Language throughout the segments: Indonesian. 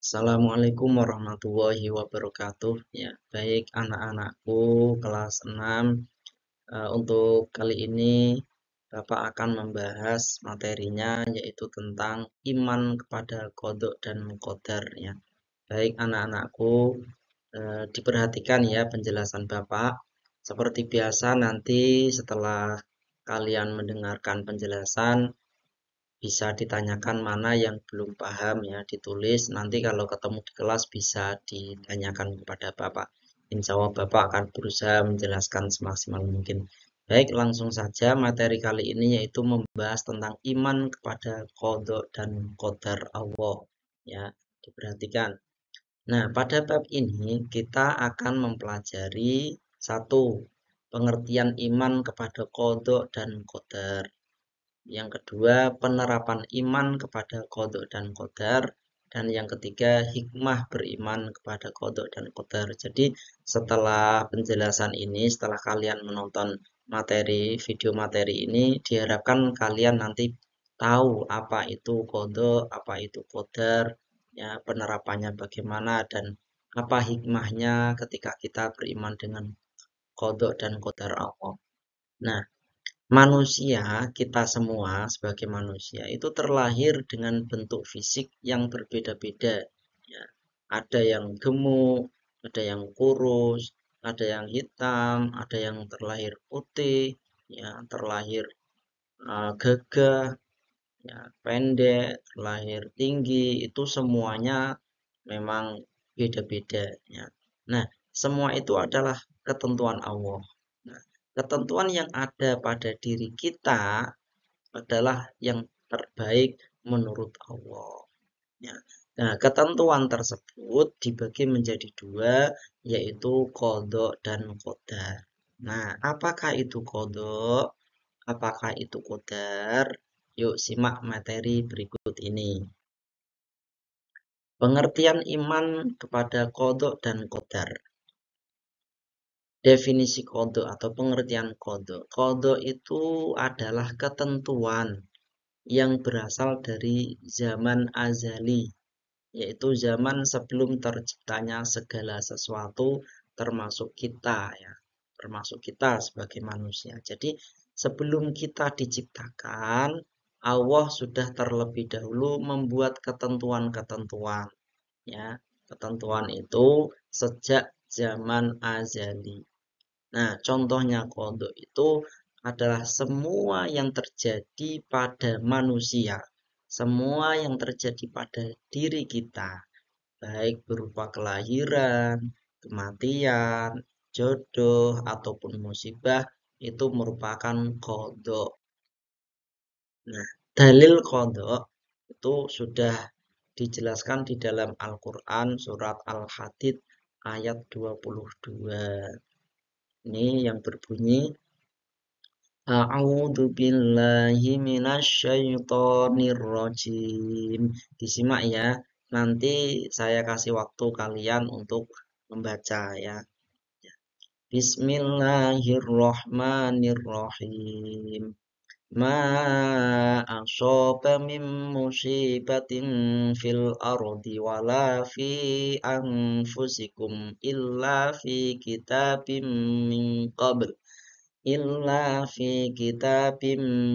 Assalamualaikum warahmatullahi wabarakatuh. Ya, baik anak-anakku kelas 6. Untuk kali ini Bapak akan membahas materinya yaitu tentang iman kepada qadha dan qadar ya. Baik anak-anakku, diperhatikan ya penjelasan Bapak. Seperti biasa nanti setelah kalian mendengarkan penjelasan bisa ditanyakan mana yang belum paham ya, ditulis. Nanti kalau ketemu di kelas bisa ditanyakan kepada Bapak. Insya Allah Bapak akan berusaha menjelaskan semaksimal mungkin. Baik, langsung saja materi kali ini yaitu membahas tentang iman kepada qadha dan qadar Allah. Ya, diperhatikan. Nah, pada bab ini kita akan mempelajari satu, pengertian iman kepada qadha dan qadar. Yang kedua, penerapan iman kepada qadha dan qadar. Dan yang ketiga, hikmah beriman kepada qadha dan qadar. Jadi, setelah penjelasan ini, setelah kalian menonton video materi ini, diharapkan kalian nanti tahu apa itu qadha, apa itu qadar, ya, penerapannya bagaimana, dan apa hikmahnya ketika kita beriman dengan qadha dan qadar Allah. Nah, manusia, kita semua sebagai manusia itu terlahir dengan bentuk fisik yang berbeda-beda. Ya. Ada yang gemuk, ada yang kurus, ada yang hitam, ada yang terlahir putih, ya, terlahir gagah, ya, pendek, terlahir tinggi. Itu semuanya memang beda-beda. Ya. Nah, semua itu adalah ketentuan Allah. Nah, ketentuan yang ada pada diri kita adalah yang terbaik menurut Allah. Ya. Nah, ketentuan tersebut dibagi menjadi dua, yaitu qadha dan qadar. Nah, apakah itu qadha? Apakah itu qadar? Yuk simak materi berikut ini. Pengertian iman kepada qadha dan qadar. Definisi qadha atau pengertian qadha. Qadha itu adalah ketentuan yang berasal dari zaman azali, yaitu zaman sebelum terciptanya segala sesuatu termasuk kita ya, termasuk kita sebagai manusia. Jadi sebelum kita diciptakan, Allah sudah terlebih dahulu membuat ketentuan-ketentuan ya. Ketentuan itu sejak zaman azali. Nah, contohnya qadha itu adalah semua yang terjadi pada manusia, semua yang terjadi pada diri kita, baik berupa kelahiran, kematian, jodoh, ataupun musibah, itu merupakan qadha. Nah, dalil qadha itu sudah dijelaskan di dalam Al-Quran surat Al-Hadid ayat 22. Ini yang berbunyi A'udzu billahi minasyaitonir rajim. Disimak ya. Nanti saya kasih waktu kalian untuk membaca ya. Bismillahirrahmanirrahim. Ma asaba min musibatin fil ardi wala fi anfusikum illa fi kitabim min qabl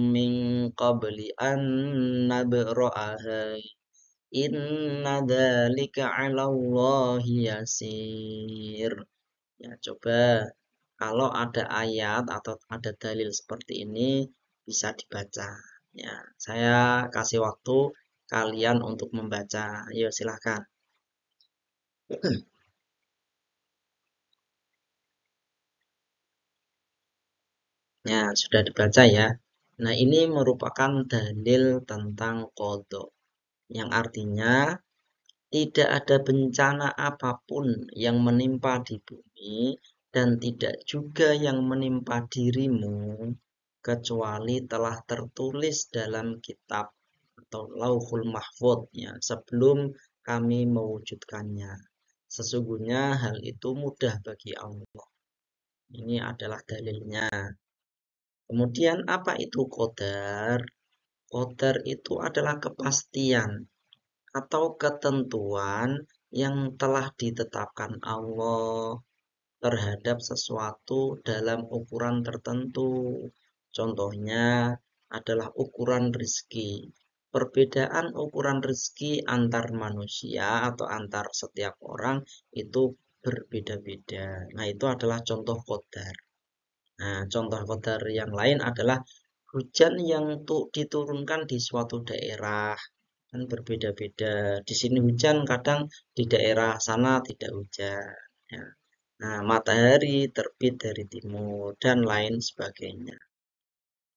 min qabli an nabra'aha inna dzalika 'ala Allahi yasir. Ya, coba kalau ada ayat atau ada dalil seperti ini bisa dibaca. Ya, saya kasih waktu kalian untuk membaca. Ayo silahkan. Ya, sudah dibaca ya. Nah, ini merupakan dalil tentang qadha, yang artinya tidak ada bencana apapun yang menimpa di bumi dan tidak juga yang menimpa dirimu kecuali telah tertulis dalam kitab atau Lauhul Mahfudz ya, sebelum kami mewujudkannya. Sesungguhnya hal itu mudah bagi Allah. Ini adalah dalilnya. Kemudian apa itu qadar? Qadar itu adalah kepastian atau ketentuan yang telah ditetapkan Allah terhadap sesuatu dalam ukuran tertentu. Contohnya adalah ukuran rezeki. Perbedaan ukuran rezeki antar manusia atau antar setiap orang itu berbeda-beda. Nah, itu adalah contoh qadar. Nah, contoh qadar yang lain adalah hujan yang diturunkan di suatu daerah kan berbeda-beda. Di sini hujan, kadang di daerah sana tidak hujan. Ya. Nah, matahari terbit dari timur dan lain sebagainya.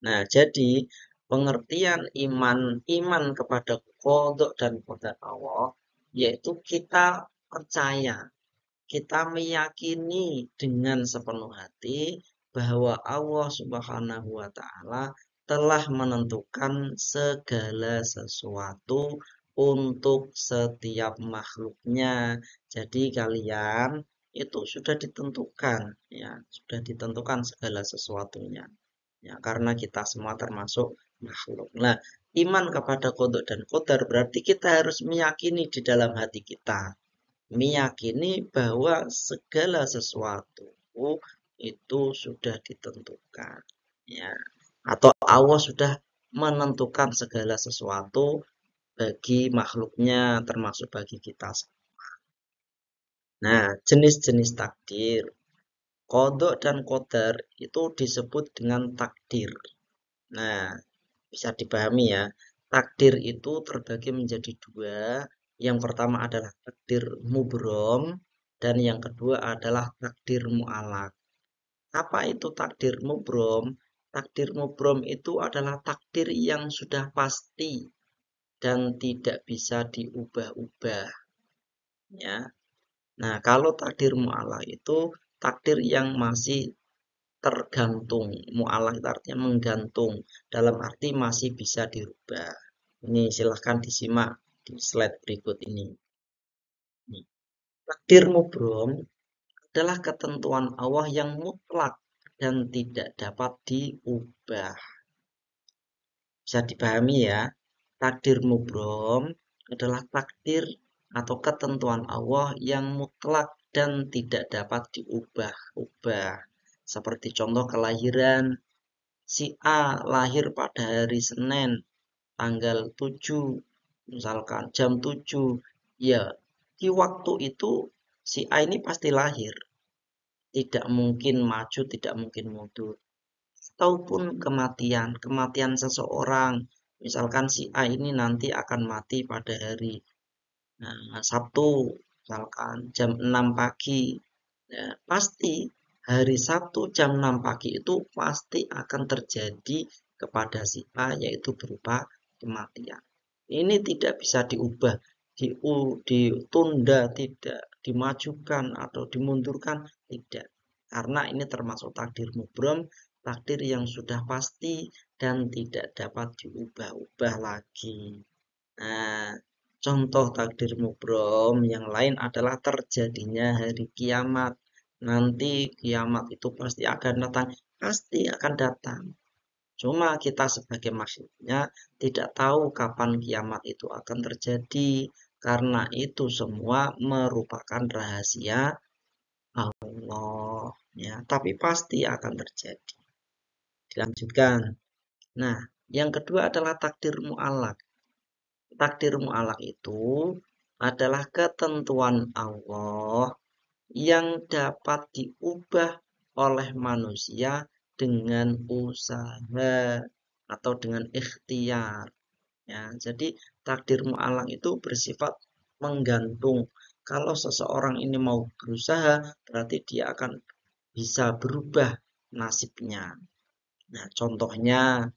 Nah, jadi pengertian iman kepada qada dan qadar Allah yaitu kita percaya, kita meyakini dengan sepenuh hati bahwa Allah Subhanahu wa taala telah menentukan segala sesuatu untuk setiap makhluknya. Jadi kalian itu sudah ditentukan ya, sudah ditentukan segala sesuatunya. Ya, karena kita semua termasuk makhluk. Nah, iman kepada qada dan qadar berarti kita harus meyakini di dalam hati kita, meyakini bahwa segala sesuatu itu sudah ditentukan ya, atau Allah sudah menentukan segala sesuatu bagi makhluknya termasuk bagi kita. Nah, jenis-jenis takdir qada dan qadar itu disebut dengan takdir. Nah, bisa dipahami ya, takdir itu terbagi menjadi dua. Yang pertama adalah takdir mubrom dan yang kedua adalah takdir mu'alak. Apa itu takdir mubrom? Takdir mubrom itu adalah takdir yang sudah pasti dan tidak bisa diubah-ubah ya. Nah, kalau takdir mu'alak itu takdir yang masih tergantung. Mu'alak itu artinya menggantung, dalam arti masih bisa dirubah. Ini silahkan disimak di slide berikut ini. Takdir mubrom adalah ketentuan Allah yang mutlak dan tidak dapat diubah. Bisa dipahami ya, takdir mubrom adalah takdir atau ketentuan Allah yang mutlak dan tidak dapat diubah-ubah. Seperti contoh kelahiran, si A lahir pada hari Senin, tanggal 7, misalkan jam 7. Ya, di waktu itu si A ini pasti lahir. Tidak mungkin maju, tidak mungkin mundur. Ataupun kematian seseorang. Misalkan si A ini nanti akan mati pada hari Sabtu, misalkan jam 6 pagi. Ya, pasti hari Sabtu jam 6 pagi itu pasti akan terjadi kepada si A, yaitu berupa kematian. Ini tidak bisa diubah, ditunda, tidak dimajukan atau dimundurkan, tidak. Karena ini termasuk takdir mubrom, takdir yang sudah pasti dan tidak dapat diubah-ubah lagi. Nah, contoh takdir mubrom yang lain adalah terjadinya hari kiamat. Nanti kiamat itu pasti akan datang, pasti akan datang. Cuma kita sebagai makhluknya tidak tahu kapan kiamat itu akan terjadi, karena itu semua merupakan rahasia Allah. Ya, tapi pasti akan terjadi. Dilanjutkan. Nah, yang kedua adalah takdir mu'alak. Takdir mu'alak itu adalah ketentuan Allah yang dapat diubah oleh manusia dengan usaha atau dengan ikhtiar. Ya, jadi takdir mu'alak itu bersifat menggantung. Kalau seseorang ini mau berusaha, berarti dia akan bisa berubah nasibnya. Nah, contohnya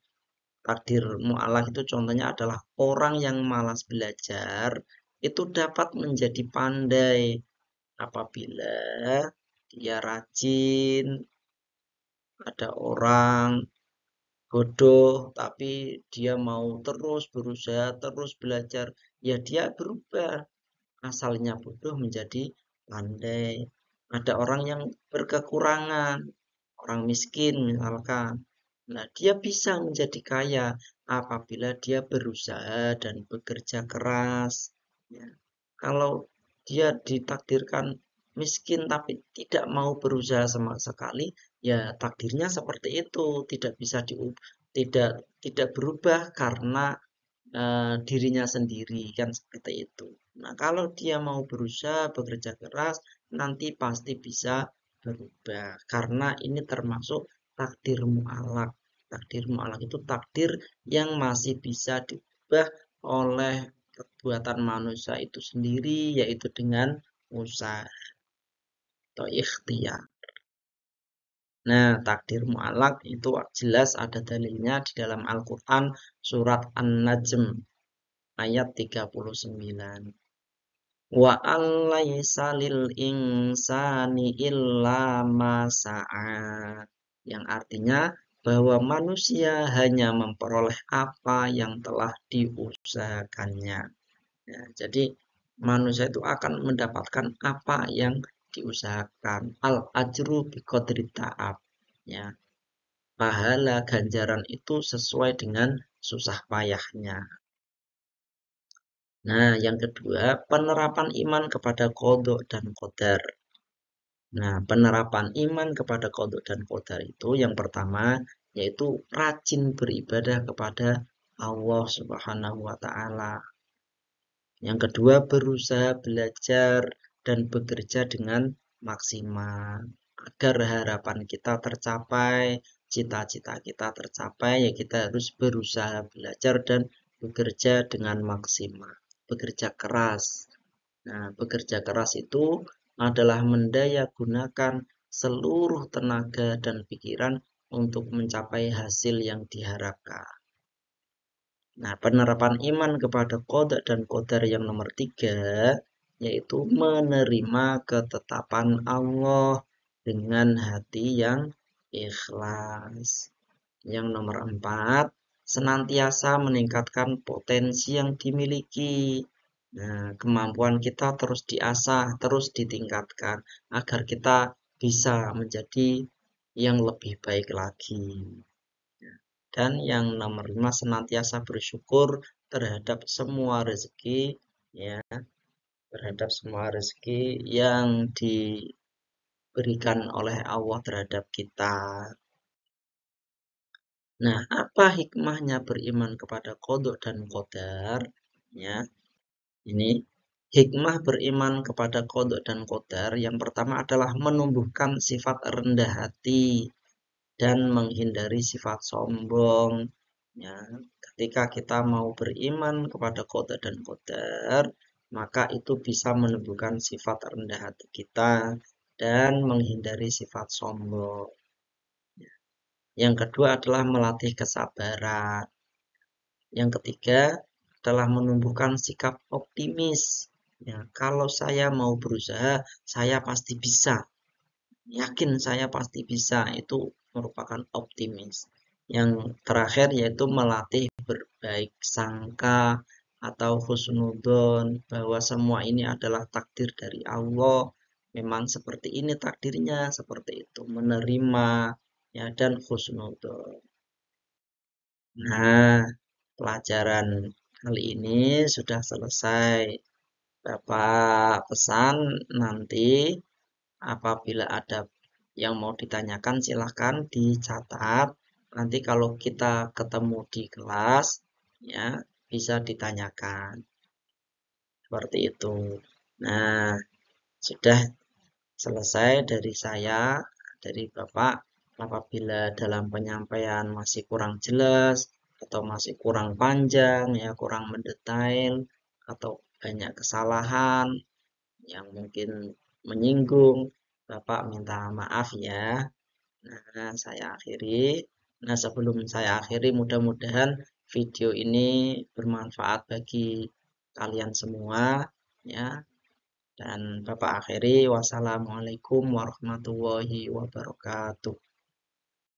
takdir mu'alak itu contohnya adalah orang yang malas belajar itu dapat menjadi pandai apabila dia rajin. Ada orang bodoh tapi dia mau terus berusaha, terus belajar, ya dia berubah. Asalnya bodoh menjadi pandai. Ada orang yang berkekurangan, orang miskin misalkan. Nah, dia bisa menjadi kaya apabila dia berusaha dan bekerja keras. Ya. Kalau dia ditakdirkan miskin tapi tidak mau berusaha sama sekali, ya takdirnya seperti itu, tidak bisa tidak tidak berubah karena dirinya sendiri kan seperti itu. Nah, kalau dia mau berusaha bekerja keras, nanti pasti bisa berubah karena ini termasuk takdir mu'alak. Takdir mu'alak itu takdir yang masih bisa diubah oleh perbuatan manusia itu sendiri, yaitu dengan usaha atau ikhtiar. Nah, takdir mu'alak itu jelas ada dalilnya di dalam Al-Quran surat An-Najm ayat 39. Wa allaysa lil insani illa ma sa'a. Yang artinya bahwa manusia hanya memperoleh apa yang telah diusahakannya. Ya, jadi manusia itu akan mendapatkan apa yang diusahakan. Al ajru biqadri ta'ab. Ya, pahala ganjaran itu sesuai dengan susah payahnya. Nah, yang kedua, penerapan iman kepada qadha dan qadar. Nah, penerapan iman kepada qadha dan qadar itu yang pertama yaitu rajin beribadah kepada Allah Subhanahu wa taala. Yang kedua, berusaha belajar dan bekerja dengan maksimal agar harapan kita tercapai, cita-cita kita tercapai, ya kita harus berusaha belajar dan bekerja dengan maksimal, bekerja keras. Nah, bekerja keras itu adalah mendaya gunakan seluruh tenaga dan pikiran untuk mencapai hasil yang diharapkan. Nah, penerapan iman kepada qada dan qadar yang nomor 3, yaitu menerima ketetapan Allah dengan hati yang ikhlas. Yang nomor 4, senantiasa meningkatkan potensi yang dimiliki. Nah, kemampuan kita terus diasah, terus ditingkatkan agar kita bisa menjadi yang lebih baik lagi. Dan yang nomor 5, senantiasa bersyukur terhadap semua rezeki, ya, terhadap semua rezeki yang diberikan oleh Allah terhadap kita. Nah, apa hikmahnya beriman kepada qadha dan qadar? Ya, ini hikmah beriman kepada qadha dan qadar yang pertama adalah menumbuhkan sifat rendah hati dan menghindari sifat sombong. Ya, ketika kita mau beriman kepada qada dan qadar, maka itu bisa menumbuhkan sifat rendah hati kita dan menghindari sifat sombong. Yang kedua adalah melatih kesabaran. Yang ketiga adalah menumbuhkan sikap optimis. Ya, kalau saya mau berusaha, saya pasti bisa. Yakin saya pasti bisa, itu merupakan optimis. Yang terakhir yaitu melatih berbaik sangka atau husnudon bahwa semua ini adalah takdir dari Allah. Memang seperti ini takdirnya, seperti itu menerima ya dan husnudon. Nah, pelajaran kali ini sudah selesai. Bapak pesan nanti apabila ada yang mau ditanyakan silahkan dicatat. Nanti kalau kita ketemu di kelas, ya bisa ditanyakan. Seperti itu. Nah, sudah selesai dari saya, dari Bapak. Apabila dalam penyampaian masih kurang jelas atau masih kurang panjang, ya kurang mendetail atau banyak kesalahan yang mungkin menyinggung, Bapak minta maaf ya. Nah, saya akhiri. Nah, sebelum saya akhiri, mudah-mudahan video ini bermanfaat bagi kalian semua, ya. Dan Bapak akhiri, wassalamualaikum warahmatullahi wabarakatuh.